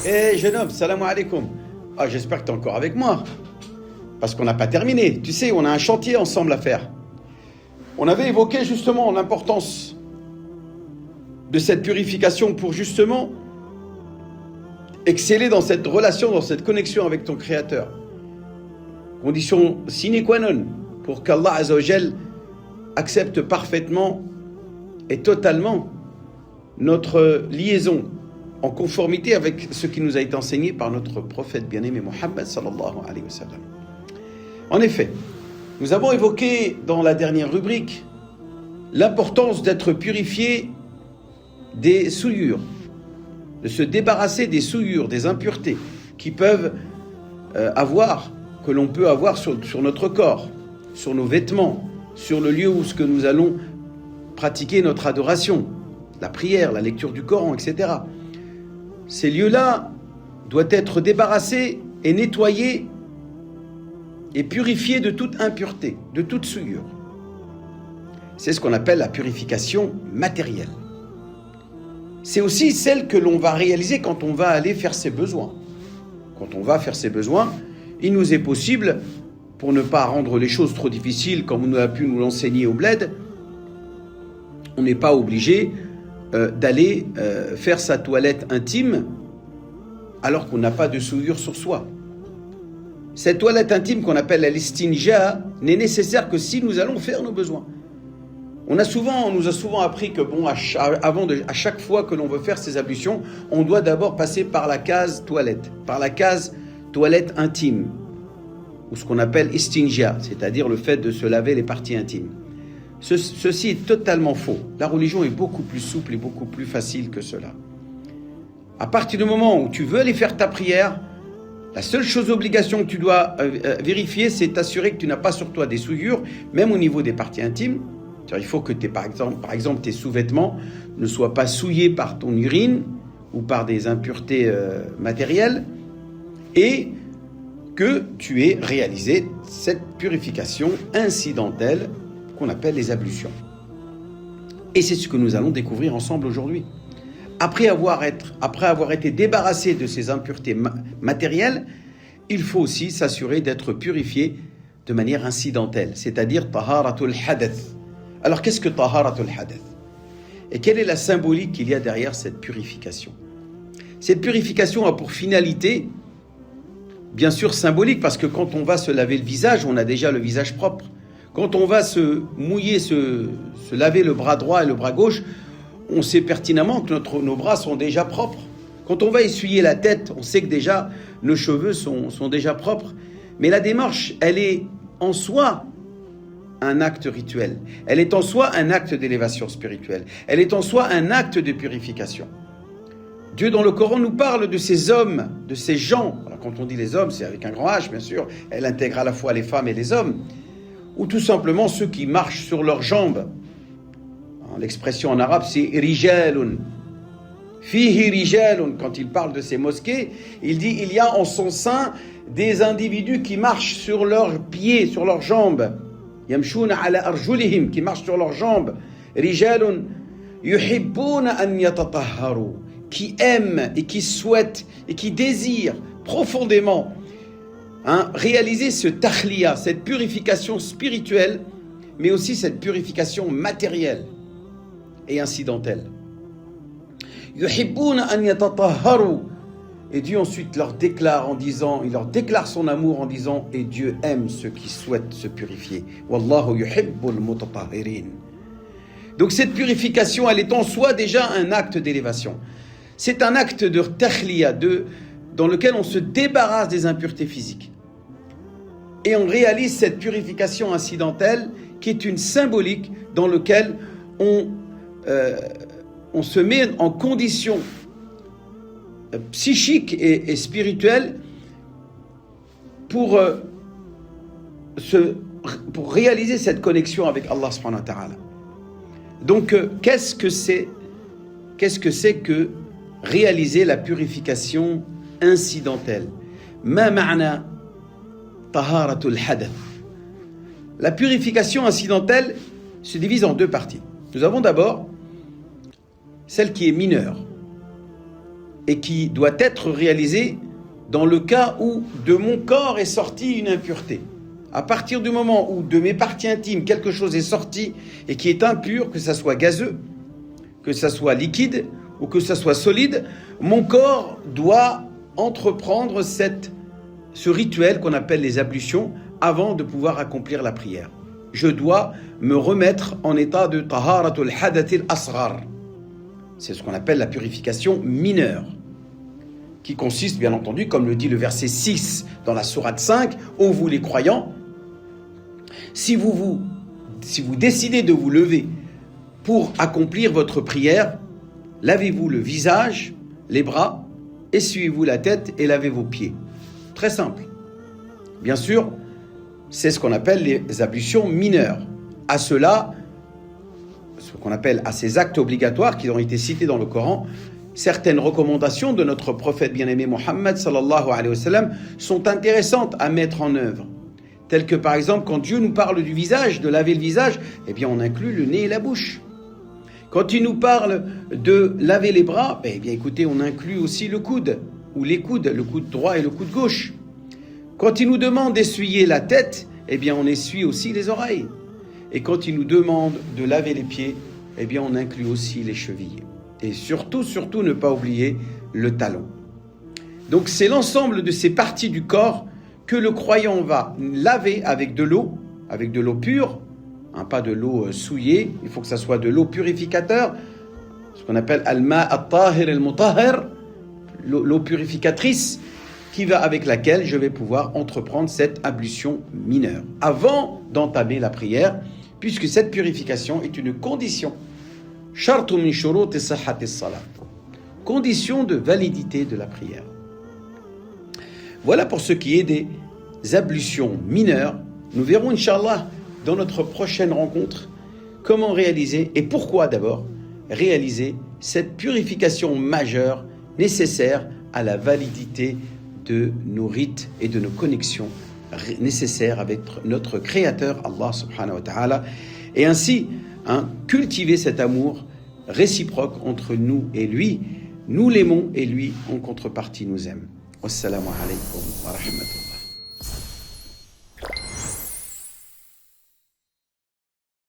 Eh jeune homme, salam alaikum. Ah, j'espère que tu es encore avec moi. Parce qu'on n'a pas terminé. Tu sais, on a un chantier ensemble à faire. On avait évoqué justement l'importance de cette purification pour justement exceller dans cette relation, dans cette connexion avec ton Créateur. Condition sine qua non pour qu'Allah Azza wa Jal accepte parfaitement et totalement notre liaison en conformité avec ce qui nous a été enseigné par notre prophète bien-aimé Mohammed sallallahu alayhi wa sallam. En effet, nous avons évoqué dans la dernière rubrique l'importance d'être purifié des souillures, de se débarrasser des souillures, des impuretés qui peuvent que l'on peut avoir sur notre corps, sur nos vêtements, sur le lieu où nous allons pratiquer notre adoration, la prière, la lecture du Coran, etc. Ces lieux-là doivent être débarrassés et nettoyés et purifiés de toute impureté, de toute souillure. C'est ce qu'on appelle la purification matérielle. C'est aussi celle que l'on va réaliser quand on va aller faire ses besoins. Quand on va faire ses besoins, il nous est possible, pour ne pas rendre les choses trop difficiles comme on a pu nous l'enseigner au bled, on n'est pas obligé d'aller faire sa toilette intime alors qu'on n'a pas de souillure sur soi. Cette toilette intime qu'on appelle l'istinja n'est nécessaire que si nous allons faire nos besoins. On nous a souvent appris que à chaque fois que l'on veut faire ses ablutions, on doit d'abord passer par la case toilette, par la case toilette intime, ou ce qu'on appelle istinja, c'est-à-dire le fait de se laver les parties intimes. Ceci est totalement faux. La religion est beaucoup plus souple et beaucoup plus facile que cela. À partir du moment où tu veux aller faire ta prière, la seule obligation que tu dois vérifier, c'est t'assurer que tu n'as pas sur toi des souillures, même au niveau des parties intimes. Il faut que par exemple, tes sous-vêtements ne soient pas souillés par ton urine ou par des impuretés matérielles et que tu aies réalisé cette purification incidentelle qu'on appelle les ablutions. Et c'est ce que nous allons découvrir ensemble aujourd'hui. Après avoir été débarrassé de ces impuretés matérielles, il faut aussi s'assurer d'être purifié de manière incidentelle, c'est-à-dire taharatul hadath. Alors qu'est-ce que taharatul hadath? Et quelle est la symbolique qu'il y a derrière cette purification? Cette purification a pour finalité, bien sûr symbolique, parce que quand on va se laver le visage, on a déjà le visage propre. Quand on va se mouiller, se laver le bras droit et le bras gauche, on sait pertinemment que nos bras sont déjà propres. Quand on va essuyer la tête, on sait que déjà nos cheveux sont déjà propres. Mais la démarche, elle est en soi un acte rituel. Elle est en soi un acte d'élévation spirituelle. Elle est en soi un acte de purification. Dieu dans le Coran nous parle de ces hommes, de ces gens. Alors quand on dit les hommes, c'est avec un grand H, bien sûr. Elle intègre à la fois les femmes et les hommes. Ou tout simplement ceux qui marchent sur leurs jambes. L'expression en arabe, c'est rijalun. Fihi rijalun. Quand il parle de ces mosquées, il dit il y a en son sein des individus qui marchent sur leurs pieds, sur leurs jambes. Yamshuna ala arjulihim, qui marchent sur leurs jambes. Rijalun yuhibbuna an yatatahharu, qui aiment et qui souhaitent et qui désirent profondément réaliser ce tahliya, cette purification spirituelle, mais aussi cette purification matérielle et incidentelle. Yuhibbuna an yatatahharu. Et Dieu ensuite leur déclare son amour en disant, et Dieu aime ceux qui souhaitent se purifier. Wallahu yuhibbul mutatahhirin. Donc cette purification, elle est en soi déjà un acte d'élévation. C'est un acte de tahliya, dans lequel on se débarrasse des impuretés physiques. Et on réalise cette purification incidentelle qui est une symbolique dans laquelle on se met en condition psychique et spirituelle pour réaliser cette connexion avec Allah subhanahu wa ta'ala. Donc qu'est-ce que c'est que réaliser la purification incidentelle? Ma ma'na taharatul hadath. La purification incidentelle se divise en deux parties. Nous avons d'abord celle qui est mineure. et qui doit être réalisé dans le cas où de mon corps est sortie une impureté. À partir du moment où de mes parties intimes quelque chose est sorti et qui est impur, que ça soit gazeux, que ça soit liquide ou que ça soit solide, mon corps doit entreprendre ce rituel qu'on appelle les ablutions avant de pouvoir accomplir la prière. Je dois me remettre en état de taharatul hadathil asghar. C'est ce qu'on appelle la purification mineure, qui consiste bien entendu, comme le dit le verset 6 dans la sourate 5, ô vous les croyants, si vous décidez de vous lever pour accomplir votre prière, lavez-vous le visage, les bras, essuyez-vous la tête et lavez vos pieds. Très simple. Bien sûr, c'est ce qu'on appelle les ablutions mineures. À cela, ce qu'on appelle à ces actes obligatoires qui ont été cités dans le Coran, certaines recommandations de notre prophète bien-aimé Mohammed sallallahu alayhi wa sallam sont intéressantes à mettre en œuvre. Telles que par exemple, quand Dieu nous parle du visage, de laver le visage, eh bien on inclut le nez et la bouche. Quand il nous parle de laver les bras, eh bien écoutez, on inclut aussi le coude, ou les coudes, le coude droit et le coude gauche. Quand il nous demande d'essuyer la tête, eh bien on essuie aussi les oreilles. Et quand il nous demande de laver les pieds, eh bien on inclut aussi les chevilles. Et surtout, ne pas oublier le talon. Donc c'est l'ensemble de ces parties du corps que le croyant va laver avec de l'eau pure, pas de l'eau souillée, il faut que ça soit de l'eau purificateur, ce qu'on appelle al-ma' at-tahir al-mutahhir, l'eau purificatrice, avec laquelle je vais pouvoir entreprendre cette ablution mineure, avant d'entamer la prière, puisque cette purification est une condition. Shartu min shuruti sihhati as-salat. Condition de validité de la prière. Voilà pour ce qui est des ablutions mineures. Nous verrons, Inch'Allah, dans notre prochaine rencontre, comment réaliser, et pourquoi d'abord, réaliser cette purification majeure nécessaire à la validité de nos rites et de nos connexions nécessaires avec notre Créateur, Allah subhanahu wa ta'ala, et ainsi cultiver cet amour réciproque entre nous et lui. Nous l'aimons et lui, en contrepartie, nous aime. Wassalamu alaikum wa rahmatullah.